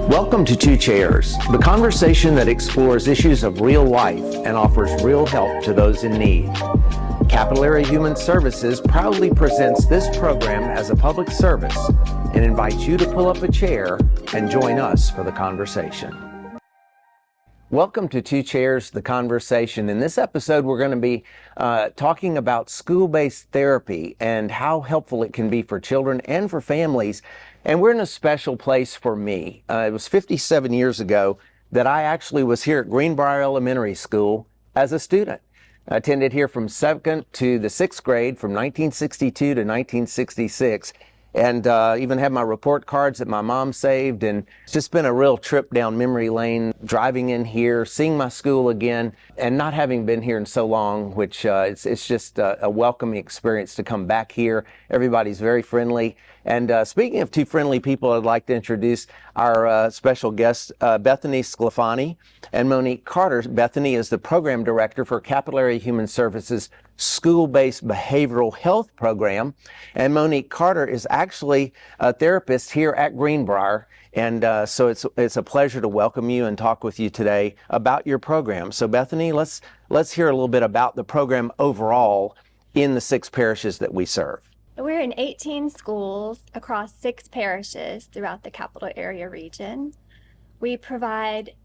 Welcome to Two Chairs, the conversation that explores issues of real life and offers real help to those in need. Capillary Human Services proudly presents this program as a public service and invites you to pull up a chair and join us for the conversation. Welcome to Two Chairs, the conversation. In this episode, we're going to be talking about school-based therapy and how helpful it can be for children and for families. And we're in a special place for me. It was 57 years ago that I actually was here at Greenbrier Elementary School as a student. I attended here from 2nd to the 6th grade from 1962 to 1966. And even had my report cards that my mom saved. And it's just been a real trip down memory lane, driving in here, seeing my school again, and not having been here in so long, which it's just a welcoming experience to come back here. Everybody's very friendly. And speaking of two friendly people, I'd like to introduce our special guests, Bethany Sclafani and Monique Carter. Bethany is the program director for Capillary Human Services School-Based Behavioral Health Program, and Monique Carter is actually a therapist here at Greenbrier. And so it's a pleasure to welcome you and talk with you today about your program. So Bethany, let's hear a little bit about the program overall in the 6 parishes that we serve. We're in 18 schools across 6 parishes throughout the capital area region. We provide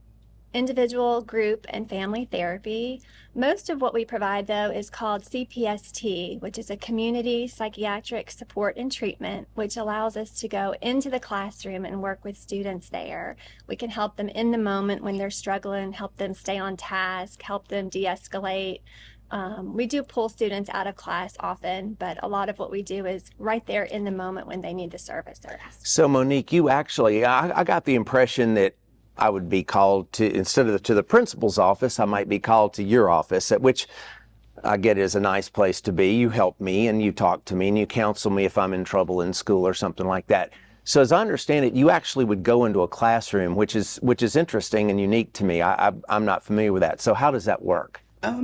individual, group, and family therapy. Most of what we provide, though, is called CPST, which is a community psychiatric support and treatment, which allows us to go into the classroom and work with students there. We can help them in the moment when they're struggling, help them stay on task, help them de-escalate. We do pull students out of class often, but a lot of what we do is right there in the moment when they need the services. So Monique, you actually, I got the impression that I would be called to, instead of to the principal's office, I might be called to your office, at which I get is a nice place to be. You help me and you talk to me and you counsel me if I'm in trouble in school or something like that. So as I understand it, you actually would go into a classroom, which is interesting and unique to me. I'm not familiar with that. So how does that work?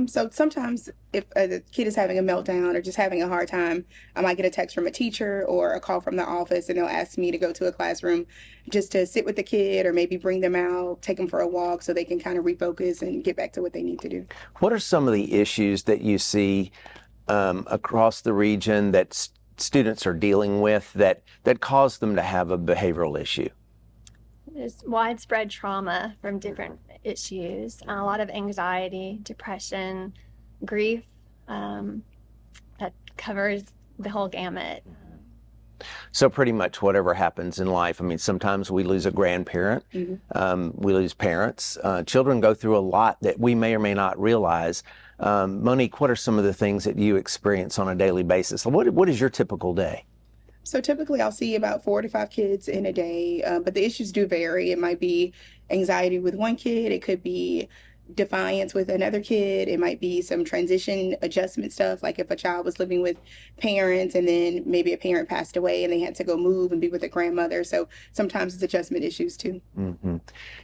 So sometimes if the kid is having a meltdown or just having a hard time, I might get a text from a teacher or a call from the office, and they'll ask me to go to a classroom just to sit with the kid or maybe bring them out, take them for a walk so they can kind of refocus and get back to what they need to do. What are some of the issues that you see across the region that students are dealing with that cause them to have a behavioral issue? There's widespread trauma from different issues, a lot of anxiety, depression, grief, that covers the whole gamut. So pretty much whatever happens in life. I mean, sometimes we lose a grandparent, we lose parents. Children go through a lot that we may or may not realize. Monique, what are some of the things that you experience on a daily basis? What is your typical day? So typically I'll see about 4 to 5 kids in a day, but the issues do vary. It might be anxiety with one kid. It could be defiance with another kid. It might be some transition adjustment stuff, like if a child was living with parents and then maybe a parent passed away and they had to go move and be with a grandmother. So sometimes it's adjustment issues too. Mm-hmm.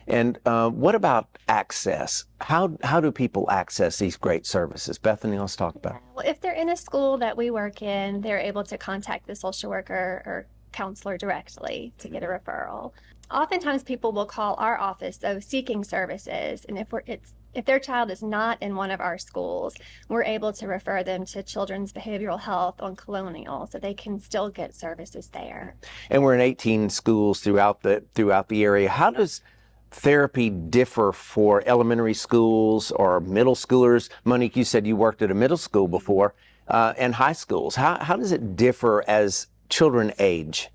And what about access? How do people access these great services? Bethany, let's talk about it. Well, if they're in a school that we work in, they're able to contact the social worker or counselor directly to get a referral. Oftentimes people will call our office, though, seeking services, and if their child is not in one of our schools, we're able to refer them to Children's Behavioral Health on Colonial, so they can still get services there. And we're in 18 schools throughout the area. How does therapy differ for elementary schools or middle schoolers? Monique, you said you worked at a middle school before, and high schools. How does it differ as children age?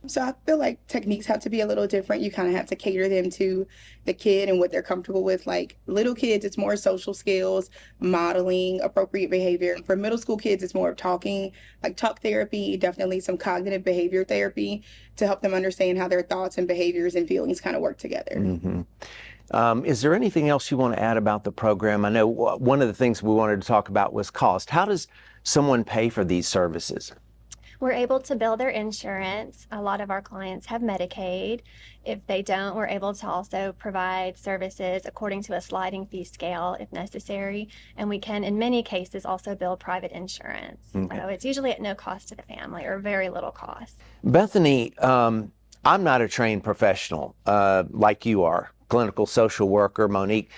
So I feel like techniques have to be a little different. You kind of have to cater them to the kid and what they're comfortable with. Like little kids, it's more social skills, modeling, appropriate behavior. For middle school kids, it's more of talking, like talk therapy, definitely some cognitive behavior therapy to help them understand how their thoughts and behaviors and feelings kind of work together. Mm-hmm. Is there anything else you want to add about the program? I know one of the things we wanted to talk about was cost. How does someone pay for these services? We're able to bill their insurance. A lot of our clients have Medicaid. If they don't, we're able to also provide services according to a sliding fee scale if necessary. And we can, in many cases, also bill private insurance. Okay. So it's usually at no cost to the family or very little cost. Bethany, I'm not a trained professional like you are, clinical social worker, Monique.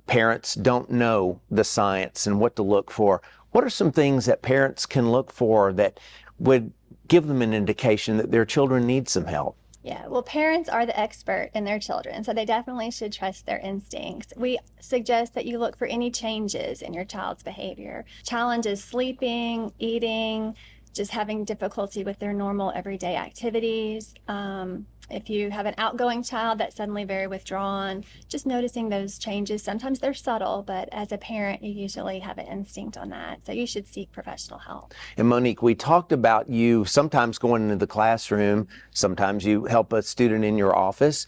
Parents don't know the science and what to look for. What are some things that parents can look for that would give them an indication that their children need some help? Yeah, well, parents are the expert in their children, so they definitely should trust their instincts. We suggest that you look for any changes in your child's behavior. Challenges sleeping, eating, just having difficulty with their normal everyday activities. If you have an outgoing child that's suddenly very withdrawn, just noticing those changes. Sometimes they're subtle, but as a parent, you usually have an instinct on that. So you should seek professional help. And Monique, we talked about you sometimes going into the classroom, sometimes you help a student in your office.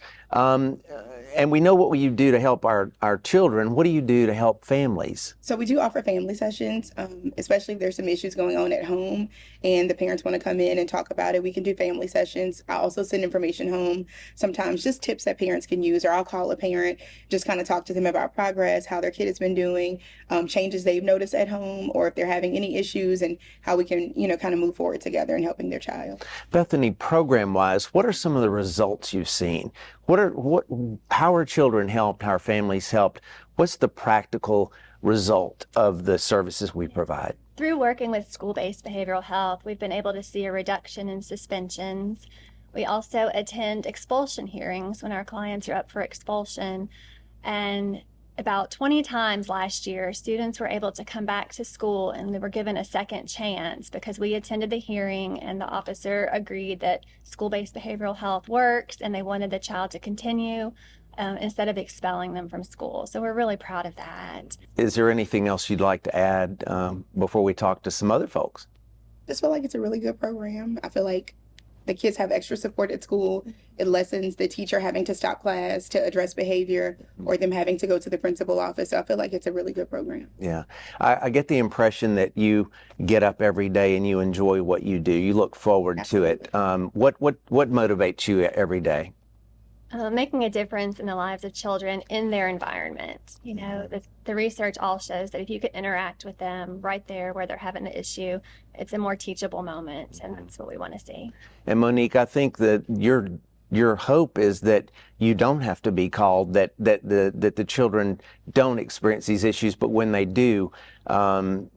And we know what you do to help our children. What do you do to help families? So we do offer family sessions, especially if there's some issues going on at home and the parents want to come in and talk about it. We can do family sessions. I also send information home, sometimes just tips that parents can use, or I'll call a parent, just kind of talk to them about progress, how their kid has been doing, changes they've noticed at home, or if they're having any issues, and how we can, kind of move forward together in helping their child. Bethany, program-wise, what are some of the results you've seen? How are children helped? How are families helped? What's the practical result of the services we provide? Through working with school-based behavioral health, we've been able to see a reduction in suspensions. We also attend expulsion hearings when our clients are up for expulsion. And about 20 times last year, students were able to come back to school and they were given a second chance because we attended the hearing and the officer agreed that school-based behavioral health works and they wanted the child to continue instead of expelling them from school. So we're really proud of that. Is there anything else you'd like to add before we talk to some other folks? I just feel like it's a really good program. I feel like the kids have extra support at school. It lessens the teacher having to stop class to address behavior or them having to go to the principal office. So I feel like it's a really good program. Yeah. I get the impression that you get up every day and you enjoy what you do. You look forward Absolutely. to it. What motivates you every day? Making a difference in the lives of children in their environment. The research all shows that if you could interact with them right there where they're having an issue, it's a more teachable moment, and that's what we want to see. And Monique, I think that your hope is that you don't have to be called, that the children don't experience these issues, but when they do,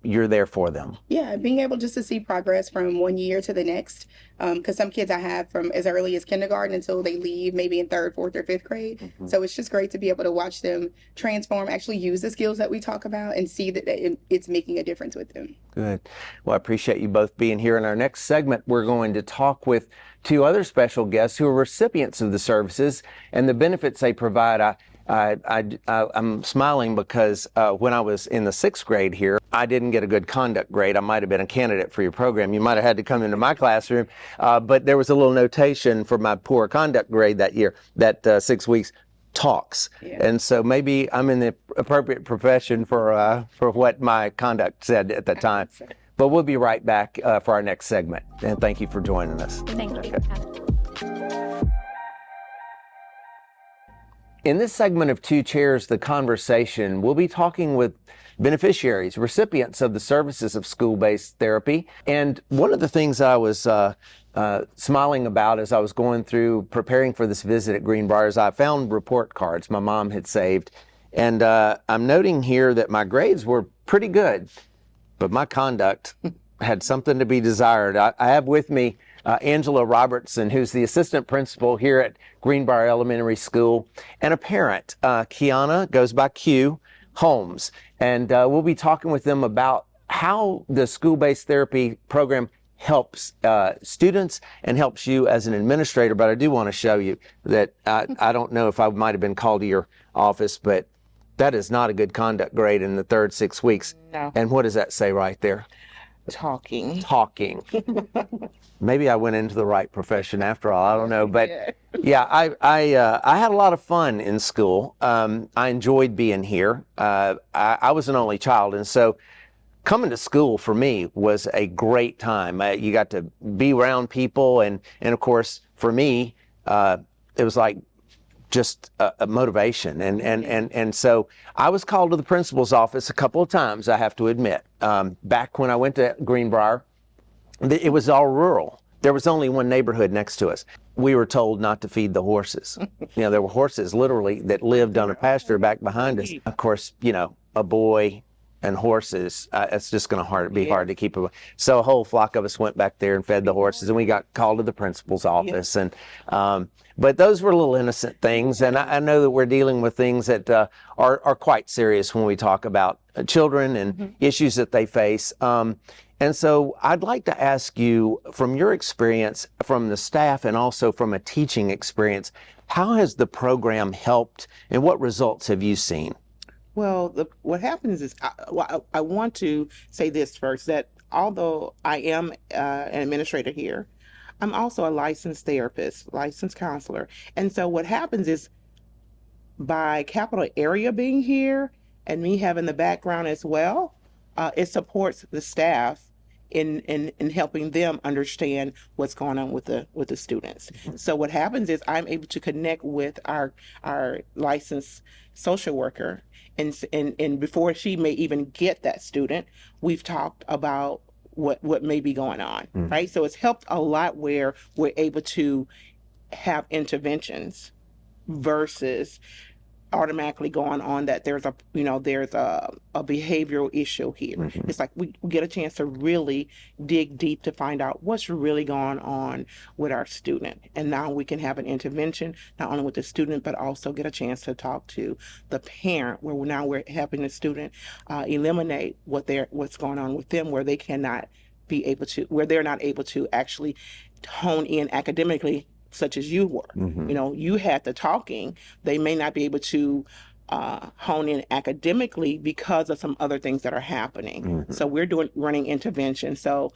you're there for them. Yeah, being able just to see progress from one year to the next, because some kids I have from as early as kindergarten until they leave, maybe in third, fourth, or fifth grade. Mm-hmm. So it's just great to be able to watch them transform, actually use the skills that we talk about, and see that it's making a difference with them. Good. Well, I appreciate you both being here. In our next segment, we're going to talk with two other special guests who are recipients of the services and the benefits they provide. I'm smiling because when I was in the 6th grade here, I didn't get a good conduct grade. I might have been a candidate for your program. You might have had to come into my classroom, but there was a little notation for my poor conduct grade that year, that 6 weeks, talks. Yeah. And so maybe I'm in the appropriate profession for what my conduct said at the time. But we'll be right back for our next segment. And thank you for joining us. Thank you. In this segment of Two Chairs, The Conversation, we'll be talking with beneficiaries, recipients of the services of school-based therapy. And one of the things I was smiling about as I was going through preparing for this visit at Greenbrier is I found report cards my mom had saved. And I'm noting here that my grades were pretty good, but my conduct had something to be desired. I have with me Angela Robertson, who's the assistant principal here at Greenbrier Elementary School, and a parent, Kiana, goes by Q, Holmes. And we'll be talking with them about how the school-based therapy program helps students and helps you as an administrator. But I do want to show you that I don't know if I might have been called to your office, but that is not a good conduct grade in the third 6 weeks. No. And what does that say right there? Talking. Maybe I went into the right profession after all. I don't know, but yeah, I had a lot of fun in school. I enjoyed being here. I was an only child, and so coming to school for me was a great time. You got to be around people, and of course for me, it was like just a motivation. And so I was called to the principal's office a couple of times, I have to admit. Back when I went to Greenbrier, it was all rural. There was only one neighborhood next to us. we were told not to feed the horses. There were horses literally that lived on a pasture back behind us. Of course, a boy and horses, it's just going to be hard to keep away. So a whole flock of us went back there and fed the horses, and we got called to the principal's office. And but those were little innocent things, and I know that we're dealing with things that are quite serious when we talk about children and issues that they face. And so I'd like to ask you, from your experience, from the staff, and also from a teaching experience, how has the program helped, and what results have you seen? Well, what happens is, I want to say this first, that although I am an administrator here, I'm also a licensed therapist, licensed counselor. And so what happens is, by capital area being here and me having the background as well, it supports the staff in helping them understand what's going on with the students. So what happens is, I'm able to connect with our licensed social worker, and before she may even get that student, we've talked about what may be going on, right? So it's helped a lot where we're able to have interventions versus automatically going on that there's a behavioral issue here. It's like we get a chance to really dig deep to find out what's really going on with our student, and now we can have an intervention not only with the student but also get a chance to talk to the parent, where now we're helping the student eliminate what's going on with them, where they're not able to actually hone in academically, such as you were. You had the talking. They may not be able to hone in academically because of some other things that are happening. So we're running intervention. So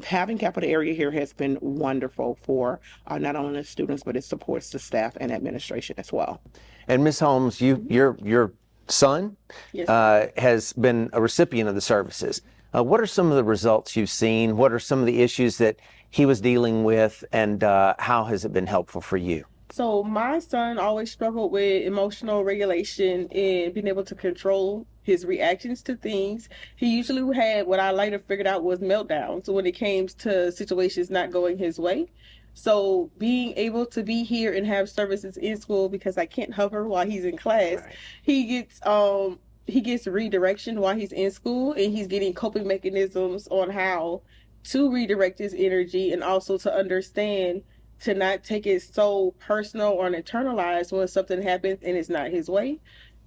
having capital area here has been wonderful for not only the students, but it supports the staff and administration as well. And Ms. Holmes, your son has been a recipient of the services. What are some of the results you've seen? What are some of the issues that he was dealing with, and how has it been helpful for you? So my son always struggled with emotional regulation and being able to control his reactions to things. He usually had what I later figured out was meltdowns when it came to situations not going his way. So being able to be here and have services in school, because I can't hover while he's in class, right. He gets redirection while he's in school, and he's getting coping mechanisms on how to redirect his energy, and also to understand to not take it so personal or internalized when something happens and it's not his way.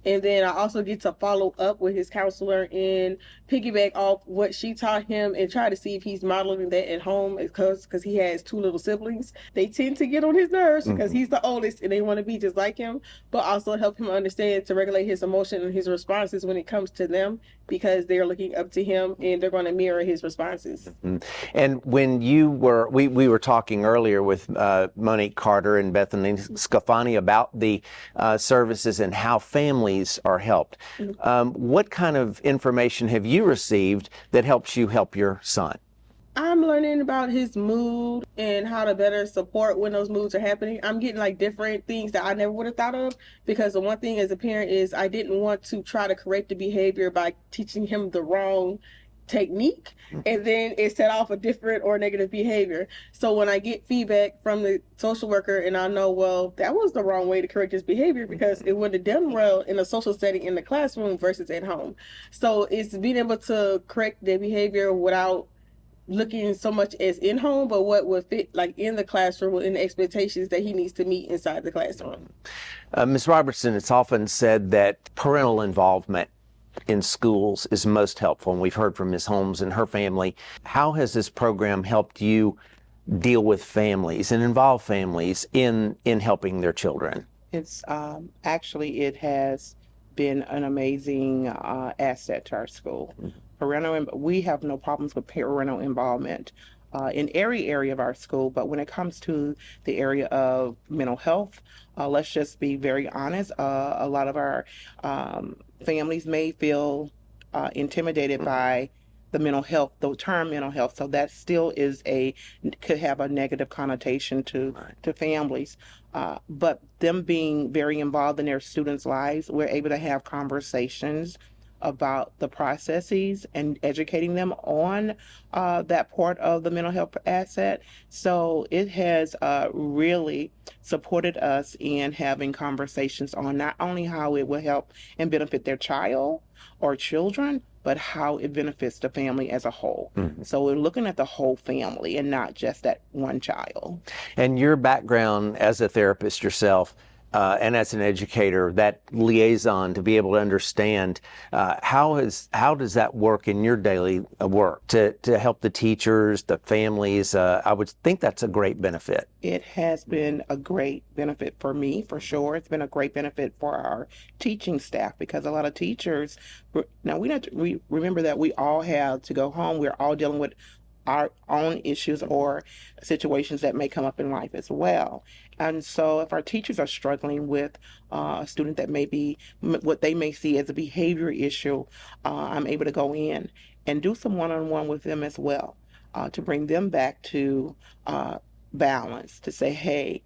And then I also get to follow up with his counselor and piggyback off what she taught him and try to see if he's modeling that at home, because he has two little siblings. They tend to get on his nerves because he's the oldest and they want to be just like him, but also help him understand to regulate his emotion and his responses when it comes to them, because they're looking up to him and they're going to mirror his responses. And when we were talking earlier with Monique Carter and Bethany Scafani about the services and how families are helped. What kind of information have you received that helps you help your son? I'm learning about his mood and how to better support when those moods are happening. I'm getting like different things that I never would have thought of, because the one thing as a parent is I didn't want to try to correct the behavior by teaching him the wrong technique, and then it set off a different or negative behavior. So when I get feedback from the social worker and I know, well, that was the wrong way to correct his behavior because it wouldn't have done well in a social setting in the classroom versus at home. So it's being able to correct the behavior without looking so much as in home, but what would fit like in the classroom and the expectations that he needs to meet inside the classroom. Ms. Robertson, it's often said that parental involvement in schools is most helpful, and we've heard from Ms. Holmes and her family. How has this program helped you deal with families and involve families in helping their children? It's actually, it has been an amazing asset to our school. We have no problems with parental involvement in every area of our school, but when it comes to the area of mental health, let's just be very honest, a lot of our families may feel intimidated by the mental health, the term mental health. So that still could have a negative connotation to families. But them being very involved in their students' lives, we're able to have conversations about the processes and educating them on that part of the mental health asset. So it has really supported us in having conversations on not only how it will help and benefit their child or children, but how it benefits the family as a whole. So we're looking at the whole family and not just that one child. And your background as a therapist yourself, and as an educator, that liaison to be able to understand how does that work in your daily work to help the teachers, the families? I would think that's a great benefit. It has been a great benefit for me, for sure. It's been a great benefit for our teaching staff, because a lot of teachers, now we remember that we all have to go home. We're all dealing with our own issues or situations that may come up in life as well. And so if our teachers are struggling with a student that may be what they may see as a behavior issue, I'm able to go in and do some one-on-one with them as well, to bring them back to balance, to say, hey,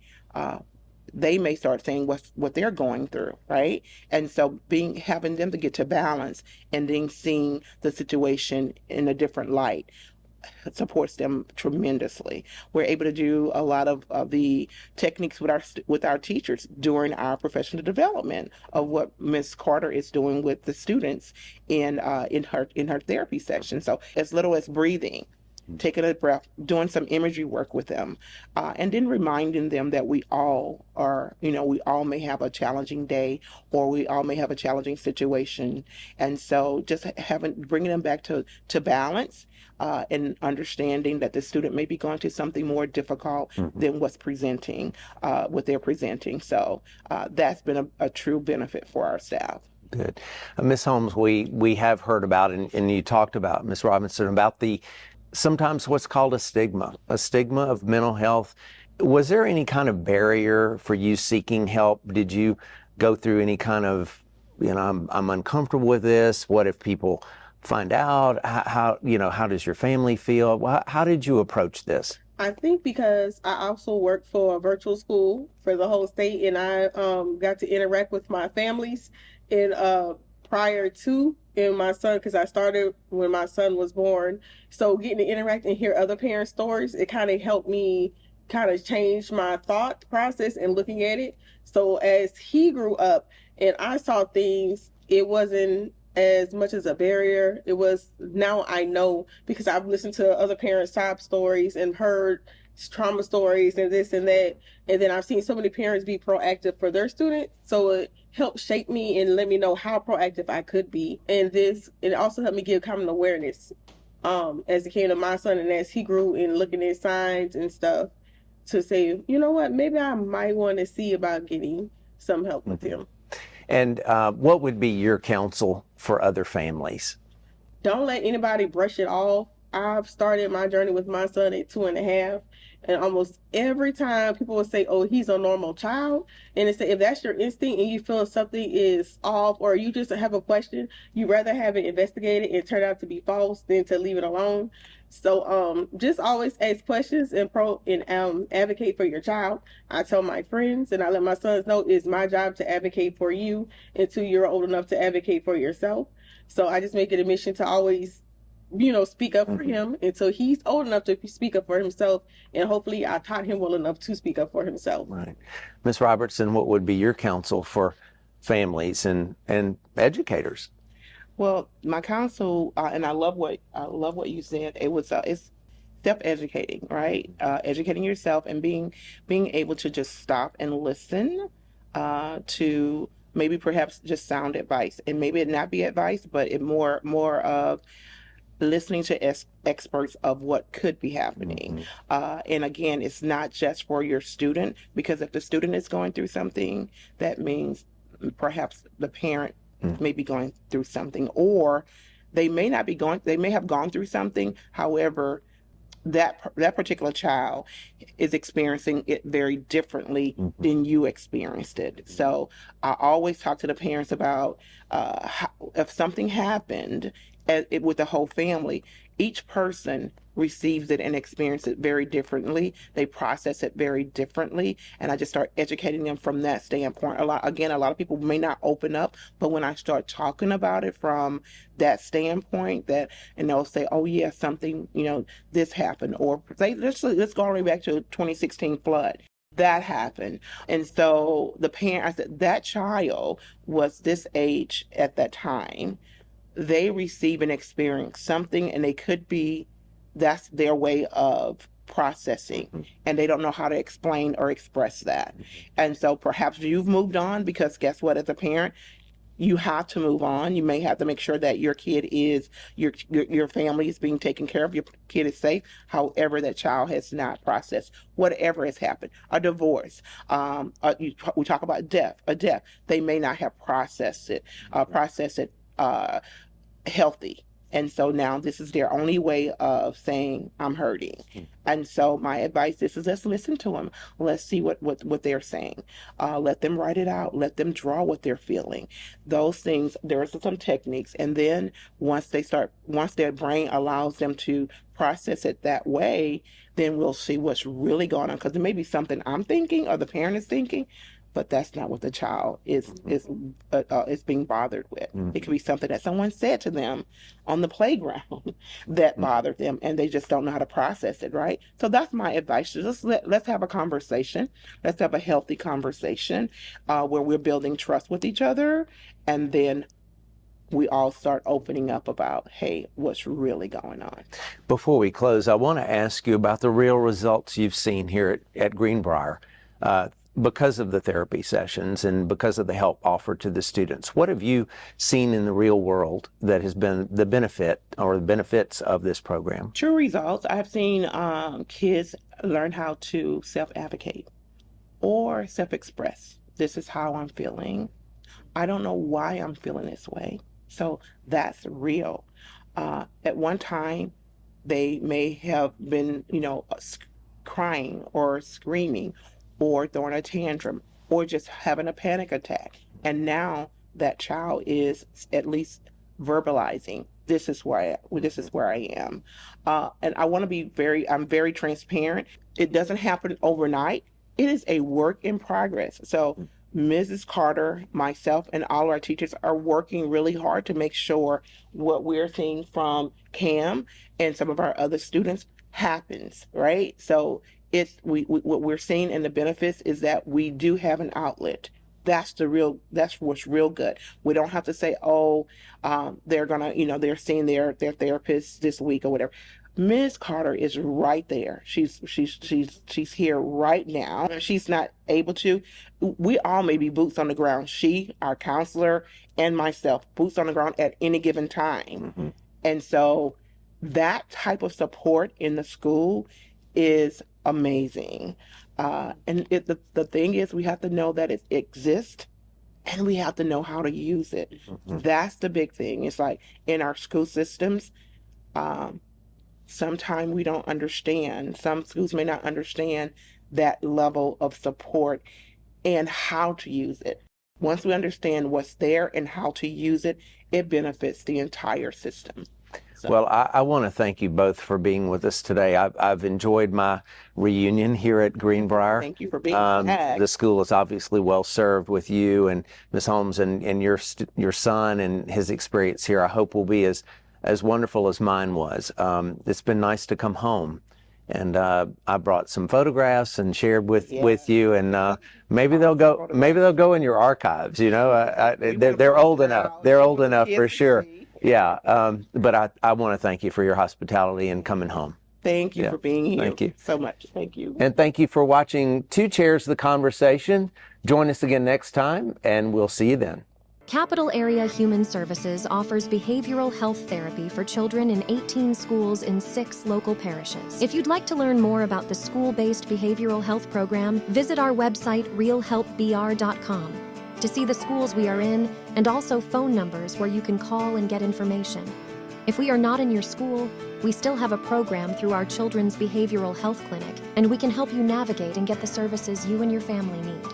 they may start saying what they're going through, right? And so having them to get to balance and then seeing the situation in a different light supports them tremendously. We're able to do a lot of the techniques with our teachers during our professional development of what Ms. Carter is doing with the students in her therapy section. So as little as breathing, taking a breath, doing some imagery work with them, and then reminding them that we all may have a challenging day, or we all may have a challenging situation. And so just bringing them back to balance, and understanding that the student may be going through something more difficult than what they're presenting. So that's been a true benefit for our staff. Good. Ms. Holmes, we have heard about, and you talked about, Ms. Robinson, about sometimes what's called a stigma of mental health. Was there any kind of barrier for you seeking help? Did you go through any kind of, I'm uncomfortable with this? What if people find out? How does your family feel? How did you approach this? I think because I also work for a virtual school for the whole state, and I got to interact with my families prior to and my son, because I started when my son was born. So getting to interact and hear other parents' stories, it kind of helped me kind of change my thought process and looking at it. So as he grew up and I saw things, it wasn't as much as a barrier. It was, now I know, because I've listened to other parents' sob stories and heard trauma stories and this and that, and then I've seen so many parents be proactive for their students, so it helped shape me and let me know how proactive I could be. And it also helped me give common awareness as it came to my son, and as he grew and looking at signs and stuff, to say, you know what, maybe I might want to see about getting some help with him. And what would be your counsel for other families? Don't let anybody brush it off. I've started my journey with my son at 2.5, and almost every time people will say, oh, he's a normal child. And they say, if that's your instinct and you feel something is off, or you just have a question, you rather have it investigated and turn out to be false than to leave it alone. So just always ask questions and advocate for your child. I tell my friends and I let my sons know it's my job to advocate for you until you're old enough to advocate for yourself. So I just make it a mission to always speak up for him until he's old enough to speak up for himself. And hopefully I taught him well enough to speak up for himself. Right. Ms. Robertson, what would be your counsel for families and educators? Well, my counsel, and I love what you said. It's self-educating, right? Educating yourself and being able to just stop and listen to maybe perhaps just sound advice, and maybe it not be advice, but it more of listening to experts of what could be happening. And again, it's not just for your student, because if the student is going through something, that means perhaps the parent may be going through something, or they may have gone through something. However, that particular child is experiencing it very differently than you experienced it. So I always talk to the parents about if something happened with the whole family. Each person receives it and experiences it very differently. They process it very differently, and I just start educating them from that standpoint. A lot of people may not open up, but when I start talking about it from that standpoint, and they'll say, "Oh yeah, something, this happened," or let's go all the way back to 2016 flood. That happened. And so I said, that child was this age at that time. They receive and experience something, and that's their way of processing, and they don't know how to explain or express that. And so perhaps you've moved on, because guess what, as a parent, you have to move on. You may have to make sure that your kid your family is being taken care of, your kid is safe. However, that child has not processed whatever has happened. A divorce, we talk about a death. They may not have processed it healthy. And so now this is their only way of saying, I'm hurting. And so my advice is let's listen to them. Let's see what they're saying. Let them write it out. Let them draw what they're feeling. Those things, there are some techniques. And then once their brain allows them to process it that way, then we'll see what's really going on. Because there may be something I'm thinking or the parent is thinking, but that's not what the child is being bothered with. It could be something that someone said to them on the playground that bothered them, and they just don't know how to process it, right? So that's my advice. Let's have a conversation. Let's have a healthy conversation where we're building trust with each other, and then we all start opening up about, hey, what's really going on. Before we close, I want to ask you about the real results you've seen here at Greenbrier. Because of the therapy sessions and because of the help offered to the students. What have you seen in the real world that has been the benefit or the benefits of this program? True results. I've seen kids learn how to self-advocate or self-express. This is how I'm feeling. I don't know why I'm feeling this way. So that's real. At one time, they may have been, crying or screaming or throwing a tantrum, or just having a panic attack. And now that child is at least verbalizing, this is where I am. And I want to be I'm very transparent. It doesn't happen overnight. It is a work in progress. So Mrs. Carter, myself, and all our teachers are working really hard to make sure what we're seeing from Cam and some of our other students happens, right? So what we're seeing in the benefits is that we do have an outlet. That's what's real good. We don't have to say, they're gonna, they're seeing their therapist this week or whatever. Ms. Carter is right there. She's here right now. She's not able to. We all may be boots on the ground. She, our counselor, and myself, boots on the ground at any given time. And so that type of support in the school is amazing. And the thing is, we have to know that it exists, and we have to know how to use it. That's the big thing. It's like in our school systems, sometimes we don't understand. Some schools may not understand that level of support and how to use it. Once we understand what's there and how to use it, it benefits the entire system. Well, I want to thank you both for being with us today. I've enjoyed my reunion here at Greenbrier. Thank you for being back. The school is obviously well served with you and Ms. Holmes and your son and his experience here. I hope will be as wonderful as mine was. It's been nice to come home. And I brought some photographs and shared with you, and maybe they'll go in your archives. They're old enough. They're old enough for sure. Yeah, but I want to thank you for your hospitality and coming home. Thank you for being here. Thank you so much. Thank you. And thank you for watching Two Chairs the Conversation. Join us again next time, and we'll see you then. Capital Area Human Services offers behavioral health therapy for children in 18 schools in 6 local parishes. If you'd like to learn more about the school-based behavioral health program, visit our website, realhelpbr.com, to see the schools we are in and also phone numbers where you can call and get information. If we are not in your school, we still have a program through our Children's Behavioral Health Clinic, and we can help you navigate and get the services you and your family need.